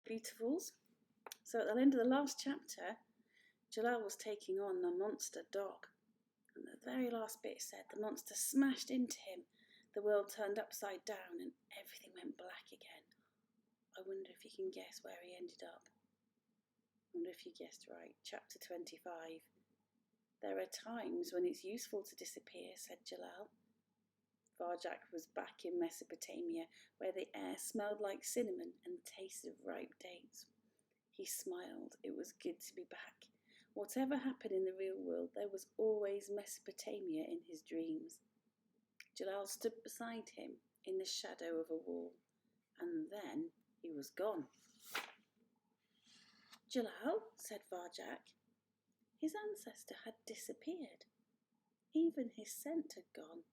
beautifuls. So at the end of the last chapter, Jalal was taking on a monster dog. And the very last bit said the monster smashed into him. The world turned upside down and everything went black again. I wonder if you can guess where he ended up. I wonder if you guessed right. Chapter 25. There are times when it's useful to disappear, said Jalal. Varjak was back in Mesopotamia, where the air smelled like cinnamon and tasted of ripe dates. He smiled. It was good to be back. Whatever happened in the real world, there was always Mesopotamia in his dreams. Jalal stood beside him in the shadow of a wall, and then he was gone. Jalal, said Varjak. His ancestor had disappeared. Even his scent had gone.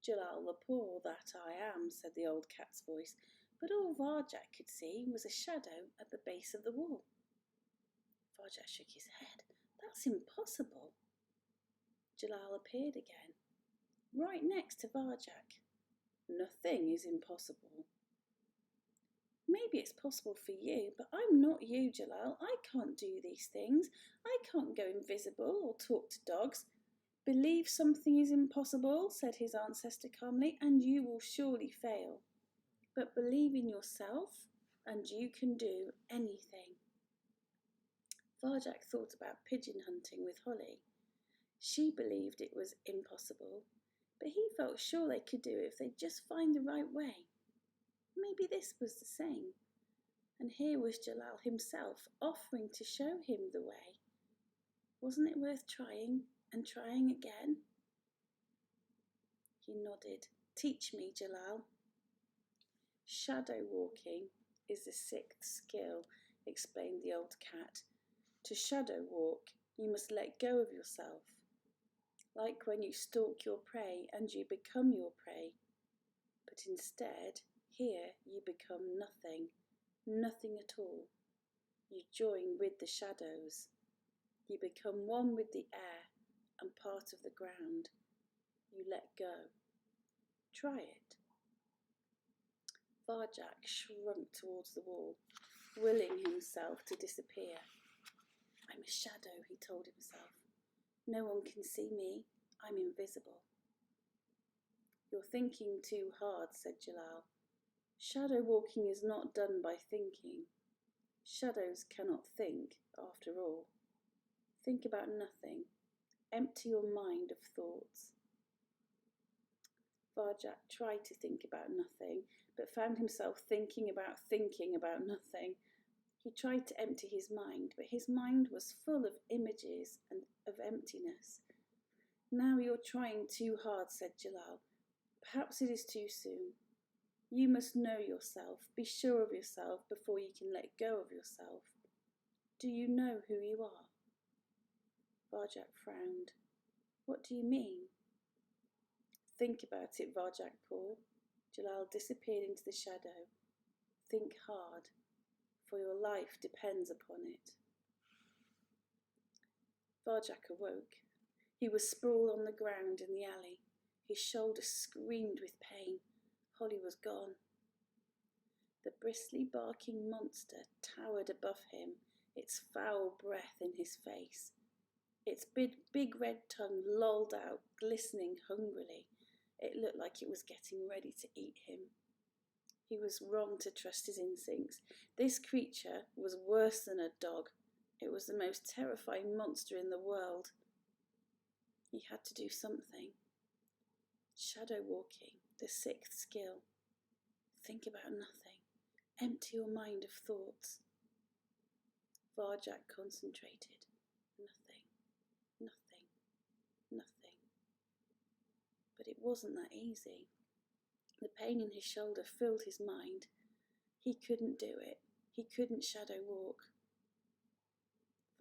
Jalal the poor that I am, said the old cat's voice, but all Varjak could see was a shadow at the base of the wall. Varjak shook his head. That's impossible. Jalal appeared again, right next to Varjak. Nothing is impossible. Maybe it's possible for you, but I'm not you, Jalal. I can't do these things. I can't go invisible or talk to dogs. Believe something is impossible, said his ancestor calmly, and you will surely fail. But believe in yourself, and you can do anything. Varjak thought about pigeon hunting with Holly. She believed it was impossible, but he felt sure they could do it if they'd just find the right way. Maybe this was the same. And here was Jalal himself offering to show him the way. Wasn't it worth trying and trying again? He nodded. Teach me, Jalal. Shadow walking is the sixth skill, explained the old cat. To shadow walk, you must let go of yourself. Like when you stalk your prey and you become your prey. But instead, here you become nothing, nothing at all. You join with the shadows. You become one with the air and part of the ground. You let go. Try it. Varjak shrunk towards the wall, willing himself to disappear. I'm a shadow, he told himself. No one can see me. I'm invisible. You're thinking too hard, said Jalal. Shadow walking is not done by thinking. Shadows cannot think, after all. Think about nothing. Empty your mind of thoughts. Varjak tried to think about nothing, but found himself thinking about nothing. He tried to empty his mind, but his mind was full of images and of emptiness. Now you're trying too hard, said Jalal. Perhaps it is too soon. You must know yourself, be sure of yourself before you can let go of yourself. Do you know who you are? Varjak frowned. What do you mean? Think about it, Varjak Paw. Jalal disappeared into the shadow. Think hard, for your life depends upon it. Varjak awoke. He was sprawled on the ground in the alley. His shoulder screamed with pain. Holly was gone. The bristly, barking monster towered above him, its foul breath in his face. Its big red tongue lolled out, glistening hungrily. It looked like it was getting ready to eat him. He was wrong to trust his instincts. This creature was worse than a dog. It was the most terrifying monster in the world. He had to do something. Shadow walking, the sixth skill. Think about nothing. Empty your mind of thoughts. Varjak concentrated. Nothing. But it wasn't that easy. The pain in his shoulder filled his mind. He couldn't do it. He couldn't shadow walk.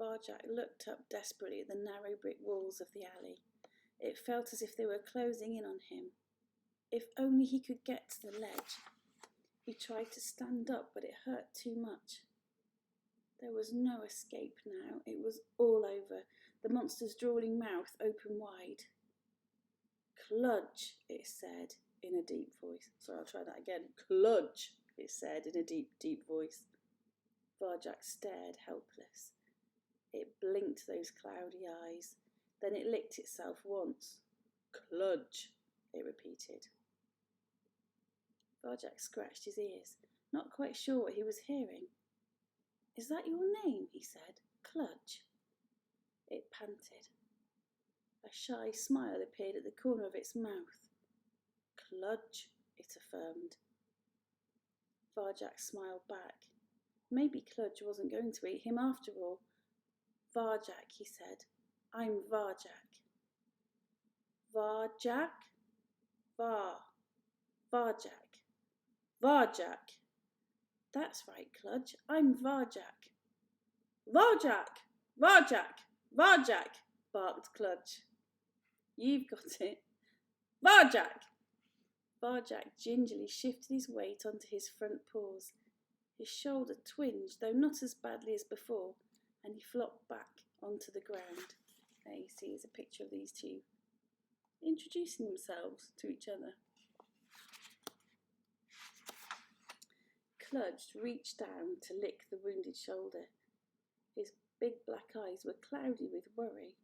Varjak looked up desperately at the narrow brick walls of the alley. It felt as if they were closing in on him. If only he could get to the ledge. He tried to stand up, but it hurt too much. There was no escape now. It was all over. The monster's drawling mouth open wide. Cludge, it said in a deep voice. Sorry, I'll try that again. Cludge, it said in a deep voice. Varjak stared, helpless. It blinked those cloudy eyes. Then it licked itself once. "Kludge," it repeated. Varjak scratched his ears, not quite sure what he was hearing. "Is that your name?" he said. "Kludge." It panted. A shy smile appeared at the corner of its mouth. "Kludge," it affirmed. Varjak smiled back. Maybe Kludge wasn't going to eat him after all. "Varjak," he said. "I'm Varjak." "Varjak? Varjak. Varjak. That's right, Kludge. I'm Varjak." "Varjak! Varjak! Varjak!" barked Kludge. "You've got it. Varjak!" Varjak gingerly shifted his weight onto his front paws. His shoulder twinged, though not as badly as before, and he flopped back onto the ground. There you see is a picture of these two introducing themselves to each other. Kludge reached down to lick the wounded shoulder. His big black eyes were cloudy with worry.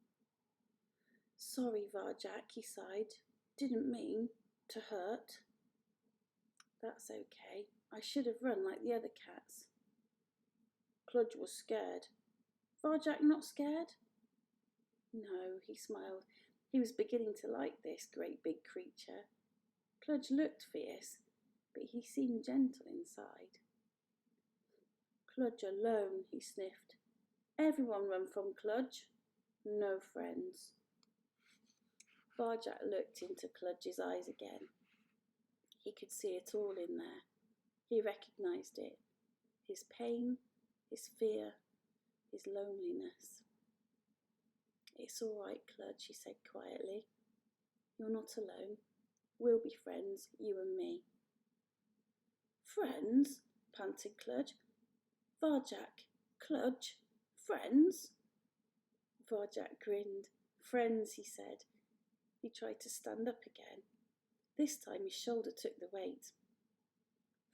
"Sorry, Varjak," he sighed. "Didn't mean to hurt." "That's okay. I should have run like the other cats." Kludge was scared. "Varjak not scared?" "No," he smiled. He was beginning to like this great big creature. Kludge looked fierce, but he seemed gentle inside. "Kludge alone," he sniffed. "Everyone run from Kludge. No friends." Varjak looked into Kludge's eyes again. He could see it all in there. He recognised it. His pain, his fear, his loneliness. "It's all right, Kludge," he said quietly. "You're not alone. We'll be friends, you and me." "Friends?" panted Kludge. "Varjak, Kludge, friends?" Varjak grinned. "Friends," he said. He tried to stand up again. This time his shoulder took the weight.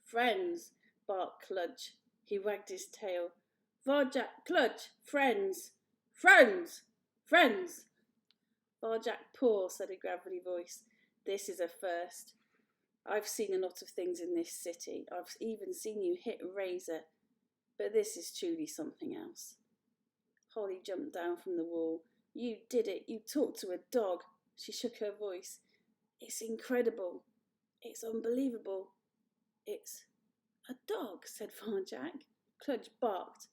"Friends," barked Kludge. He wagged his tail. "Varjak, Kludge, friends! Friends! Friends!" "Varjak Paw," said a gravelly voice. "This is a first. I've seen a lot of things in this city. I've even seen you hit a razor. But this is truly something else." Holly jumped down from the wall. "You did it. You talked to a dog." She shook her voice. "It's incredible. It's unbelievable. It's a dog," said Varjak. Kludge barked.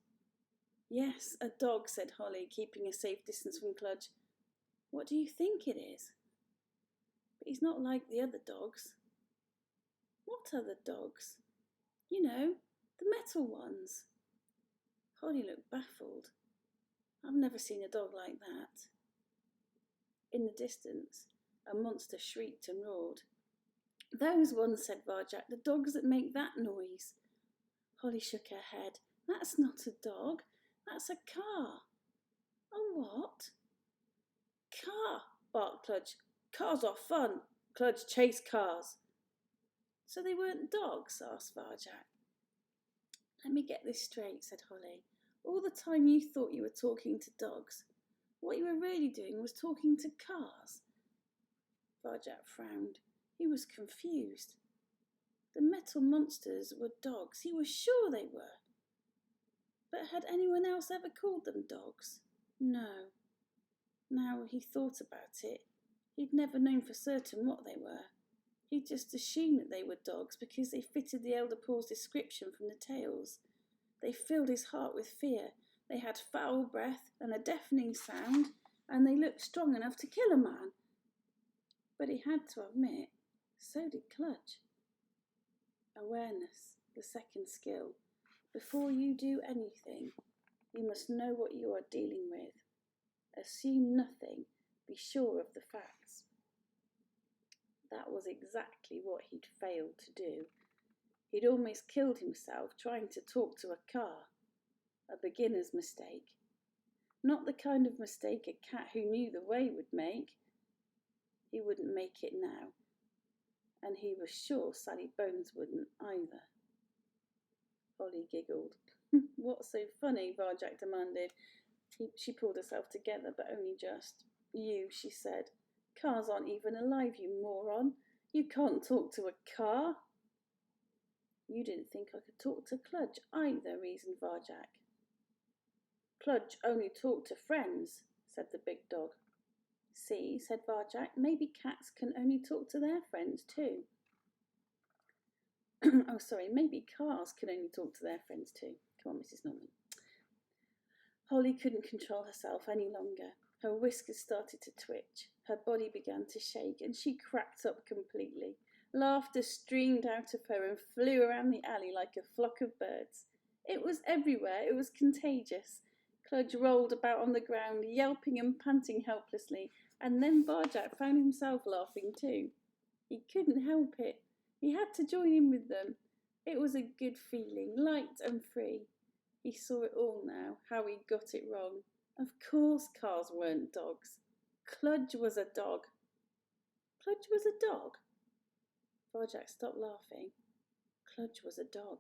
"Yes, a dog," said Holly, keeping a safe distance from Kludge. "What do you think it is?" "But he's not like the other dogs." "What other dogs?" "You know, the metal ones." Holly looked baffled. "I've never seen a dog like that." In the distance, a monster shrieked and roared. "Those ones," said Varjak, "the dogs that make that noise." Holly shook her head. "That's not a dog. That's a car." "A what?" "Car," barked Kludge. "Cars are fun. Kludge, chase cars." "So they weren't dogs?" asked Varjak. "Let me get this straight," said Holly. "All the time you thought you were talking to dogs. What you were really doing was talking to cars." Varjak frowned. He was confused. The metal monsters were dogs. He was sure they were. But had anyone else ever called them dogs? No. Now he thought about it, he'd never known for certain what they were. He'd just assumed that they were dogs because they fitted the Elder Paw's description from the tales. They filled his heart with fear. They had foul breath and a deafening sound, and they looked strong enough to kill a man. But he had to admit, so did Kludge. Awareness, the second skill. Before you do anything, you must know what you are dealing with. Assume nothing, be sure of the facts. That was exactly what he'd failed to do. He'd almost killed himself trying to talk to a car. A beginner's mistake. Not the kind of mistake a cat who knew the way would make. He wouldn't make it now. And he was sure Sally Bones wouldn't either. Holly giggled. What's so funny? Varjak demanded. She pulled herself together, but only just. You, she said. Cars aren't even alive, you moron. You can't talk to a car. You didn't think I could talk to Kludge either, reasoned Varjak. Kludge only talked to friends, said the big dog. See, said Varjak, maybe cats can only talk to their friends too. Oh, sorry, maybe cars can only talk to their friends too. Come on, Mrs. Norman. Holly couldn't control herself any longer. Her whiskers started to twitch. Her body began to shake, and she cracked up completely. Laughter streamed out of her and flew around the alley like a flock of birds. It was everywhere. It was contagious. Kludge rolled about on the ground, yelping and panting helplessly, and then Varjak found himself laughing too. He couldn't help it. He had to join in with them. It was a good feeling, light and free. He saw it all now, how he got it wrong. Of course cars weren't dogs. Kludge was a dog. Kludge was a dog? Varjak stopped laughing. Kludge was a dog.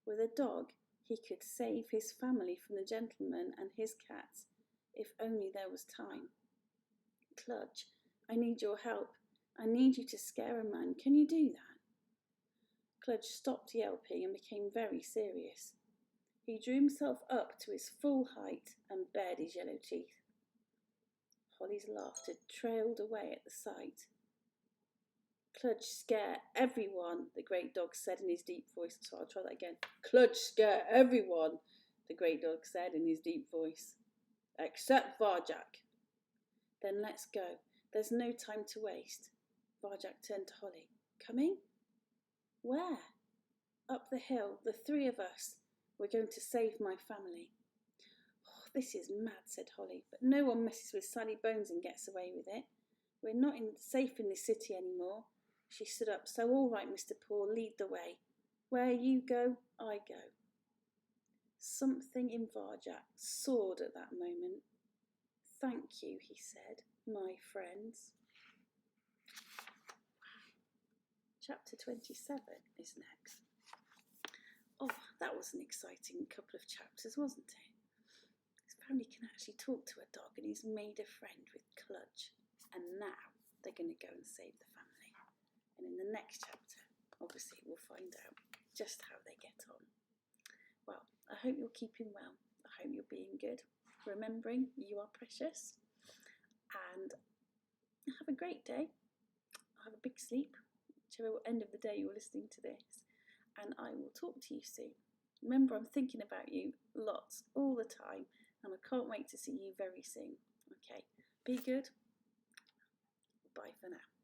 With a dog, he could save his family from the gentleman and his cats, if only there was time. Kludge, I need your help. I need you to scare a man. Can you do that? Kludge stopped yelping and became very serious. He drew himself up to his full height and bared his yellow teeth. Holly's laughter trailed away at the sight. Kludge scare everyone, the great dog said in his deep voice. So I'll try that again. Kludge scare everyone, the great dog said in his deep voice. Except Varjak. Then let's go. There's no time to waste. Varjak turned to Holly. Coming? Where? Up the hill, the three of us. We're going to save my family. Oh, this is mad, said Holly, but no one messes with Sally Bones and gets away with it. We're not safe in this city anymore. She stood up. So all right, Mr. Paw, lead the way. Where you go, I go. Something in Varjak soared at that moment. Thank you, he said, my friends. Chapter 27 is next. Oh, that was an exciting couple of chapters, wasn't it? His family can actually talk to a dog and he's made a friend with Kludge. And now they're going to go and save the family. And in the next chapter, obviously, we'll find out just how they get on. Well, I hope you're keeping well. I hope you're being good. Remembering you are precious. And have a great day. Have a big sleep, whichever end of the day you're listening to this. And I will talk to you soon. Remember, I'm thinking about you lots, all the time, and I can't wait to see you very soon. Okay, be good. Bye for now.